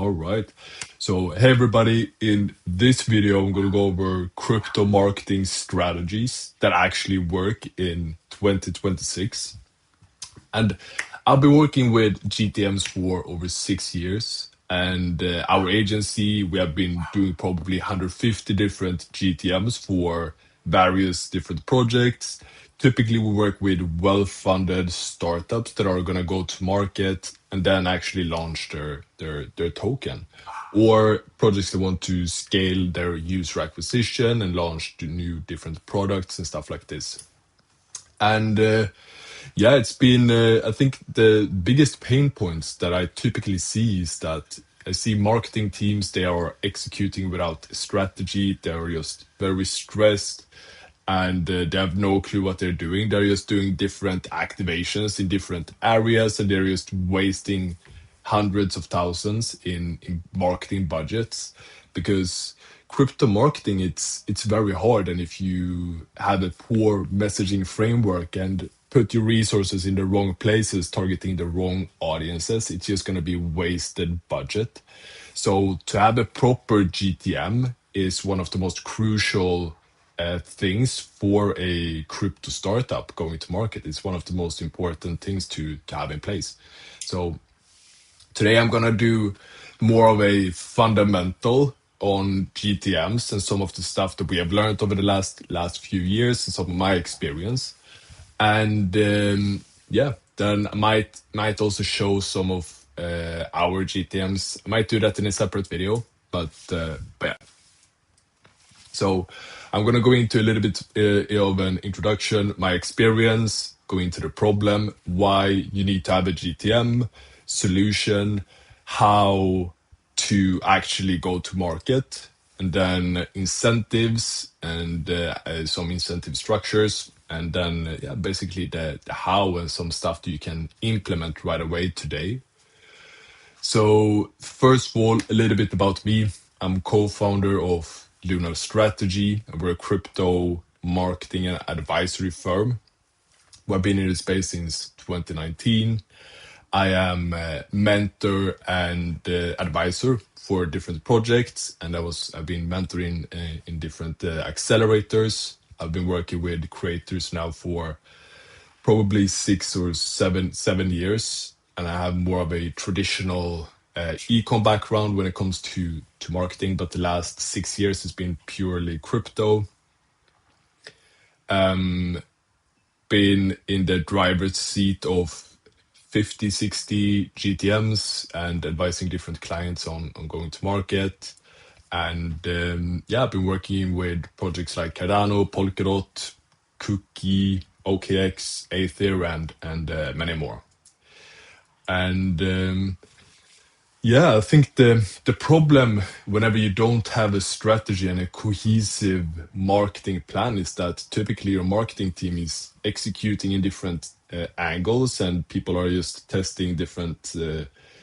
All right. So, hey everybody, in this video, I'm going to go over crypto marketing strategies that actually work in 2026. And I've been working with GTMs for over 6 years. And our agency, we have been doing probably 150 different GTMs for various different projects. Typically, we work with well-funded startups that are going to go to market and then actually launch their token, or projects that want to scale their user acquisition and launch the new different products and stuff like this. And yeah, it's been, I think the biggest pain points that I typically see is that I see marketing teams, they are executing without a strategy. They're just very stressed and they have no clue what they're doing. They're just doing different activations in different areas and they're just wasting hundreds of thousands in marketing budgets, because crypto marketing, it's very hard. And if you have a poor messaging framework and put your resources in the wrong places targeting the wrong audiences, it's just going to be wasted budget. So to have a proper GTM is one of the most crucial things for a crypto startup going to market. It's one of the most important things to have in place. So today I'm gonna do more of a fundamental on GTMs and some of the stuff that we have learned over the last few years and some of my experience. And yeah, then I might also show some of our GTMs. I might do that in a separate video, but yeah. So I'm going to go into a little bit of an introduction, my experience, go into the problem, why you need to have a GTM, solution, how to actually go to market, and then incentives and some incentive structures, and then yeah, basically the how and some stuff that you can implement right away today. So first of all, a little bit about me. I'm co-founder of Lunar Strategy. We're a crypto marketing and advisory firm. We've been in the space since 2019. I am a mentor and advisor for different projects, and I've been mentoring in different accelerators. I've been working with creators now for probably 6 or 7 years, and I have more of a traditional econ background when it comes to marketing, but the last 6 years has been purely crypto. Been in the driver's seat of 50, 60 GTMs and advising different clients on going to market. And yeah, I've been working with projects like Cardano, Polkadot, Cookie, OKX, Aether, and many more. And yeah, I think the problem whenever you don't have a strategy and a cohesive marketing plan is that typically your marketing team is executing in different angles, and people are just testing different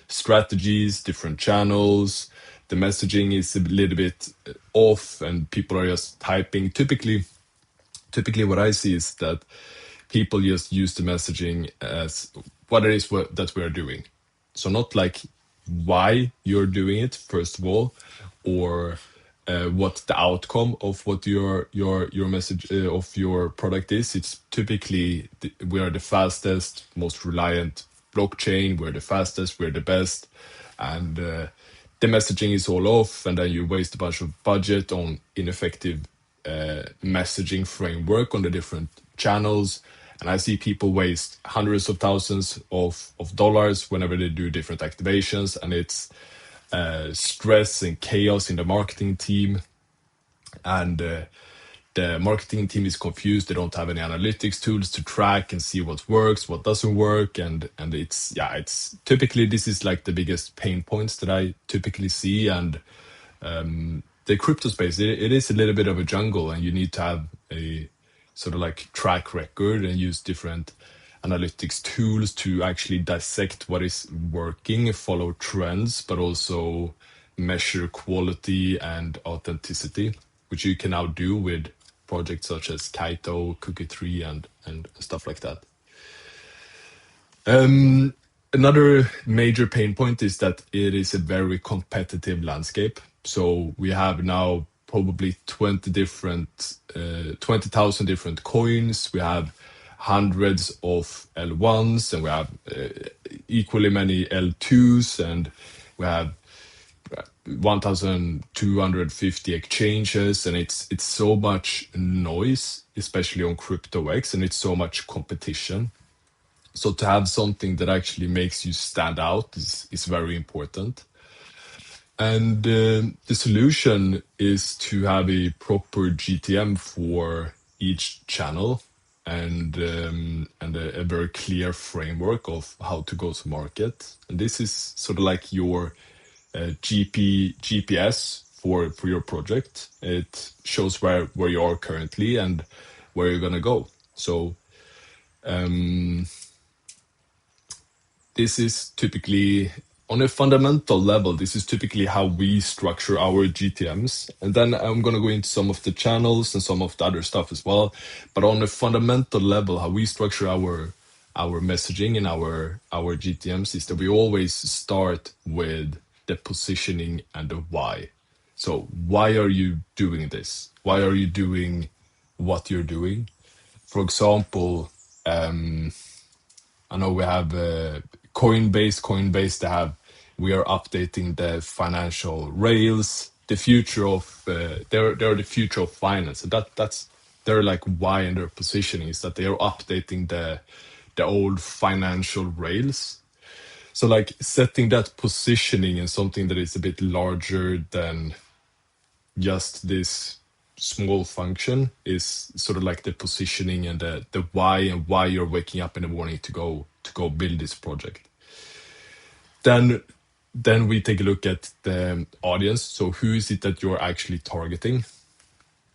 strategies, different channels. The messaging is a little bit off, and people are just typing. Typically, what I see is that people just use the messaging as what it is that we're doing. So not like why you're doing it, first of all, or what the outcome of what your message of your product is. It's typically we are the fastest, most reliant blockchain. We're the fastest, we're the best, and the messaging is all off, and then you waste a bunch of budget on ineffective messaging framework on the different channels. And I see people waste hundreds of thousands of dollars whenever they do different activations, and it's stress and chaos in the marketing team. And the marketing team is confused. They don't have any analytics tools to track and see what works, what doesn't work, and it's typically this is like the biggest pain points that I typically see. And the crypto space, it is a little bit of a jungle, and you need to have a sort of like track record and use different analytics tools to actually dissect what is working, follow trends, but also measure quality and authenticity, which you can now do with projects such as Kaito, Cookie 3, and stuff like that. Another major pain point is that it is a very competitive landscape. So we have now probably 20,000 different coins. We have hundreds of L1s, and we have equally many L2s, and we have 1,250 exchanges, and it's so much noise, especially on CryptoX, and it's so much competition. So to have something that actually makes you stand out is very important. And the solution is to have a proper GTM for each channel, and a very clear framework of how to go to market. And this is sort of like your GPS for your project. It shows where you are currently and where you're gonna go. So this is typically, on a fundamental level, this is typically how we structure our GTMs. And then I'm going to go into some of the channels and some of the other stuff as well. But on a fundamental level, how we structure our messaging and our GTMs is that we always start with the positioning and the why. So why are you doing this? Why are you doing what you're doing? For example, I know we have Coinbase. We are updating the financial rails, the future of they're the future of finance, and that's their like why and their positioning is that they are updating the old financial rails. So like setting that positioning in something that is a bit larger than just this small function is sort of like the positioning and the why, and why you're waking up in the morning to go build this project. Then we take a look at the audience. So who is it that you're actually targeting?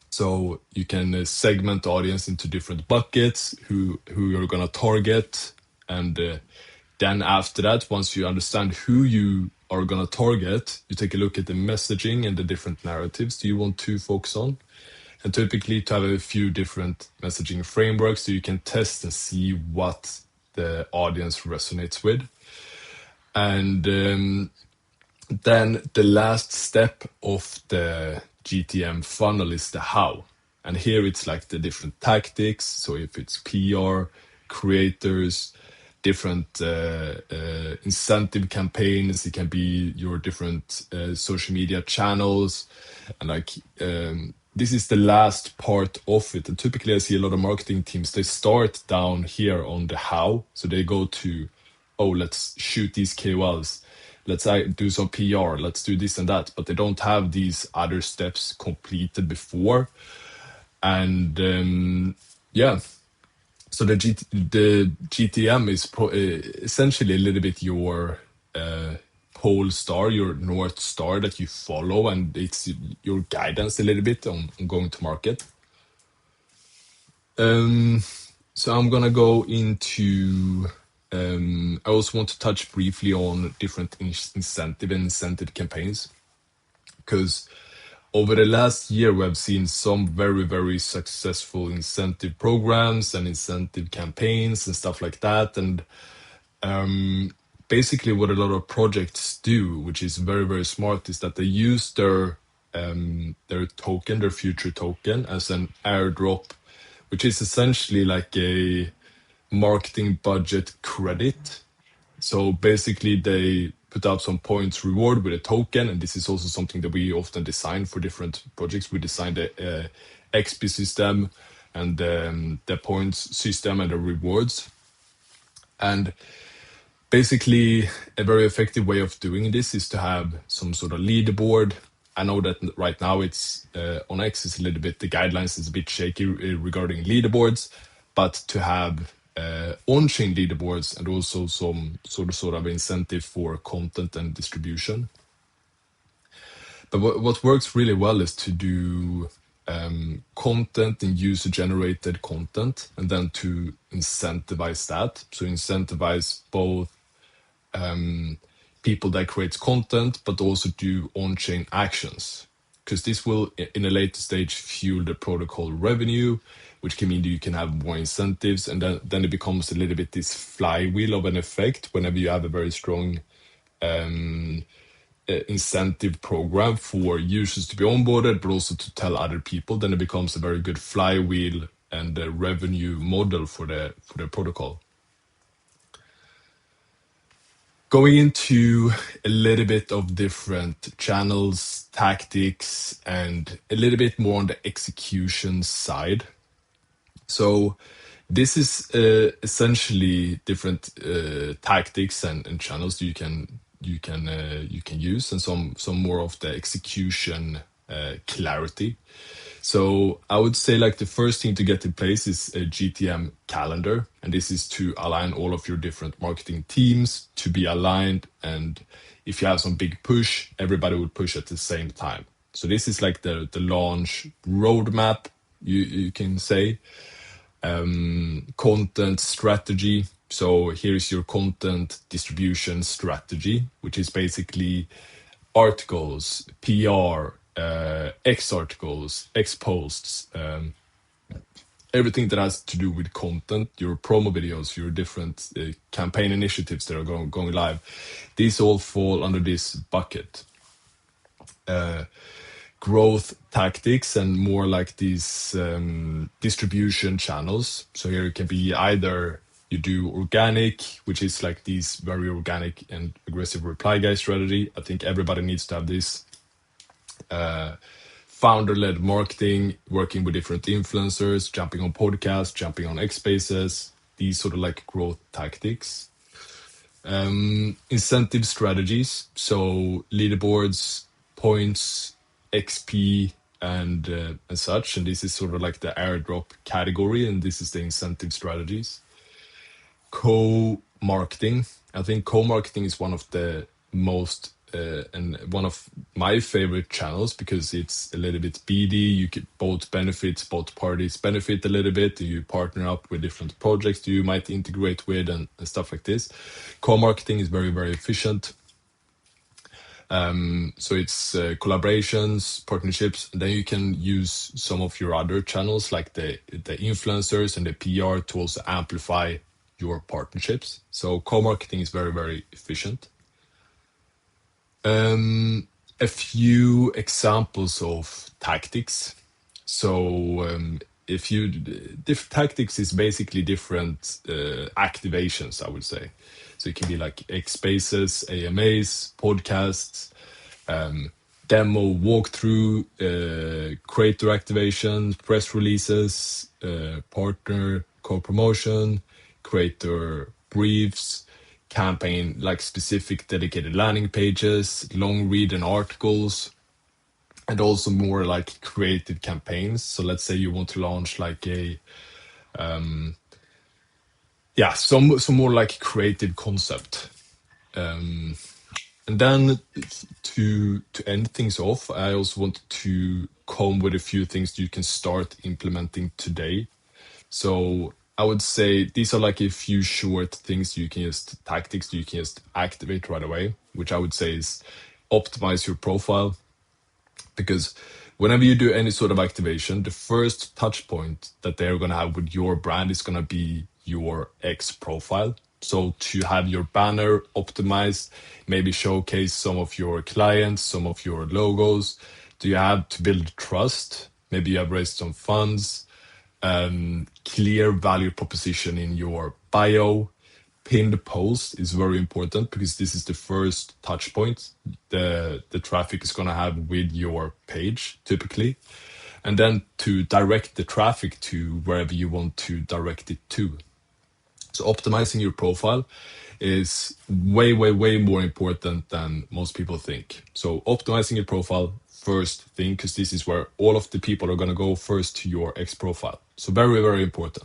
So you can segment the audience into different buckets, who you're gonna target, and then after that, once you understand who you are gonna target, you take a look at the messaging and the different narratives do you want to focus on. And typically to have a few different messaging frameworks so you can test and see what the audience resonates with. And then the last step of the GTM funnel is the how. And here it's like the different tactics. So if it's PR, creators, different incentive campaigns, it can be your different social media channels. And like this is the last part of it. And typically I see a lot of marketing teams, they start down here on the how. So they go to, oh, let's shoot these KOLs. Let's do some PR. Let's do this and that. But they don't have these other steps completed before. And yeah, so the GTM is essentially a little bit your pole star, your North Star that you follow, and it's your guidance a little bit on going to market. So I'm gonna go into. I also want to touch briefly on different incentive campaigns, because over the last year we have seen some very, very successful incentive programs and incentive campaigns and stuff like that. And basically what a lot of projects do, which is very, very smart, is that they use their token, their future token, as an airdrop, which is essentially like a marketing budget credit. So basically they put up some points reward with a token, and this is also something that we often design for different projects. We design the XP system and the points system and the rewards. And basically a very effective way of doing this is to have some sort of leaderboard. I know that right now it's on X is a little bit, the guidelines is a bit shaky regarding leaderboards, but to have on-chain leaderboards and also some sort of incentive for content and distribution. But what works really well is to do content and user-generated content, and then to incentivize that. So incentivize both people that create content, but also do on-chain actions, because this will, in a later stage, fuel the protocol revenue, which can mean that you can have more incentives, and then it becomes a little bit this flywheel of an effect. Whenever you have a very strong incentive program for users to be onboarded, but also to tell other people, then it becomes a very good flywheel and a revenue model for the protocol. Going into a little bit of different channels, tactics, and a little bit more on the execution side. So this is essentially different tactics and channels you can use, and some more of the execution clarity. So I would say like the first thing to get in place is a GTM calendar, and this is to align all of your different marketing teams to be aligned. And if you have some big push, everybody would push at the same time. So this is like the launch roadmap, you can say. Content strategy. So here's your content distribution strategy, which is basically articles, PR, X articles, X posts, everything that has to do with content, your promo videos, your different campaign initiatives that are going live. These all fall under this bucket. Growth tactics and more like these distribution channels. So here it can be either you do organic, which is like these very organic and aggressive reply guy strategy. I think everybody needs to have this. Founder-led marketing, working with different influencers, jumping on podcasts, jumping on X Spaces, these sort of like growth tactics. Incentive strategies, so leaderboards, points, XP, and such. And this is sort of like the airdrop category, and this is the incentive strategies. Co-marketing. I think co-marketing is one of the most and one of my favorite channels, because it's a little bit BD. You get both parties benefit a little bit. You partner up with different projects you might integrate with and stuff like this. Co-marketing is very, very efficient. So it's collaborations, partnerships, and then you can use some of your other channels like the influencers and the PR to also amplify your partnerships. So co-marketing is very, very efficient. A few examples of tactics. So tactics is basically different activations, I would say. So it can be like X Spaces, AMAs, podcasts, demo walkthrough, creator activations, press releases, partner co-promotion, creator briefs, campaign like specific dedicated landing pages, long read and articles, and also more like creative campaigns. So let's say you want to launch like a some more like creative concept. And then to end things off, I also want to come with a few things you can start implementing today. So I would say these are like a few short things you can just tactics you can just activate right away, which I would say is optimize your profile. Because whenever you do any sort of activation, the first touch point that they're going to have with your brand is going to be your X profile. So to have your banner optimized, maybe showcase some of your clients, some of your logos. Do you have to build trust? Maybe you have raised some funds. Clear value proposition in your bio. Pinned post is very important because this is the first touch point the traffic is going to have with your page typically. And then to direct the traffic to wherever you want to direct it to. So optimizing your profile is way, way, way more important than most people think. So optimizing your profile first thing, because this is where all of the people are going to go first to your X profile. So very, very important.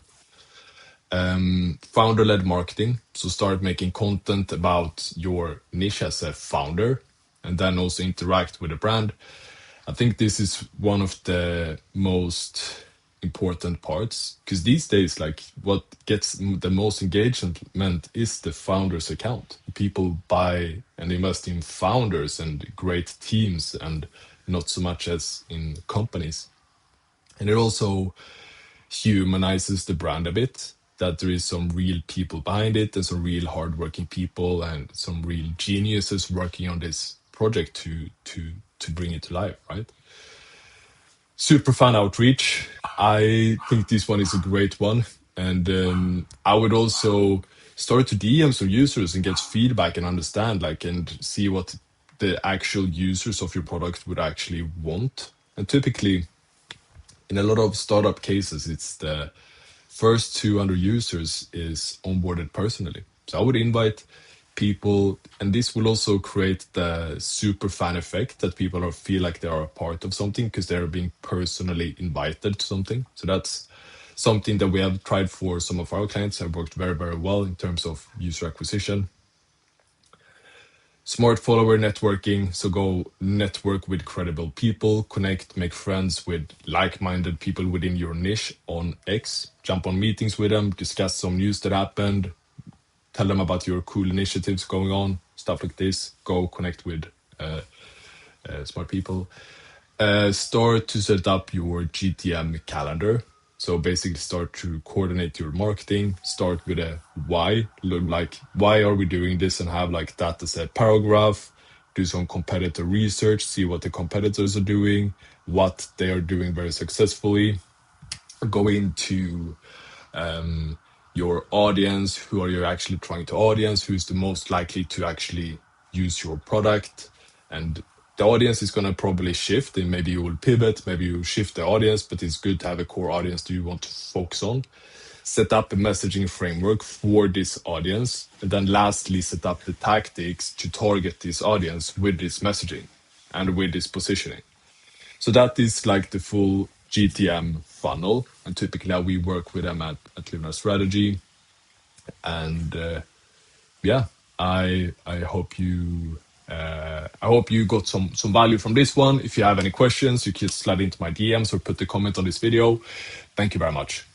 Founder-led marketing. So start making content about your niche as a founder, and then also interact with the brand. I think this is one of the most important parts, because these days, like what gets the most engagement is the founder's account. People buy and invest in founders and great teams, and not so much as in companies. And it also humanizes the brand a bit, that there is some real people behind it and some real hardworking people and some real geniuses working on this project to bring it to life, right? Super fan outreach. I think this one is a great one. And I would also start to DM some users and get feedback and understand, like, and see what the actual users of your product would actually want. And typically, in a lot of startup cases, it's the first 200 users is onboarded personally. So I would invite people, and this will also create the super fan effect that people are, feel like they are a part of something because they're being personally invited to something. So that's something that we have tried for some of our clients and worked very, very well in terms of user acquisition. Smart follower networking. So go network with credible people, connect, make friends with like-minded people within your niche on X, jump on meetings with them, discuss some news that happened, tell them about your cool initiatives going on, stuff like this. Go connect with smart people. Start to set up your GTM calendar. So basically start to coordinate your marketing, start with a why, look like why are we doing this, and have like that as a paragraph. Do some competitor research, see what the competitors are doing, what they are doing very successfully. Go into your audience, who are you actually trying to audience, who's the most likely to actually use your product. And the audience is going to probably shift, and maybe you will pivot, maybe you shift the audience, but it's good to have a core audience that you want to focus on. Set up a messaging framework for this audience, and then lastly set up the tactics to target this audience with this messaging and with this positioning. So that is like the full GTM funnel, and typically how we work with them at Lunar Strategy. And yeah, I hope you got some value from this one. If you have any questions, you can slide into my DMs or put the comment on this video. Thank you very much.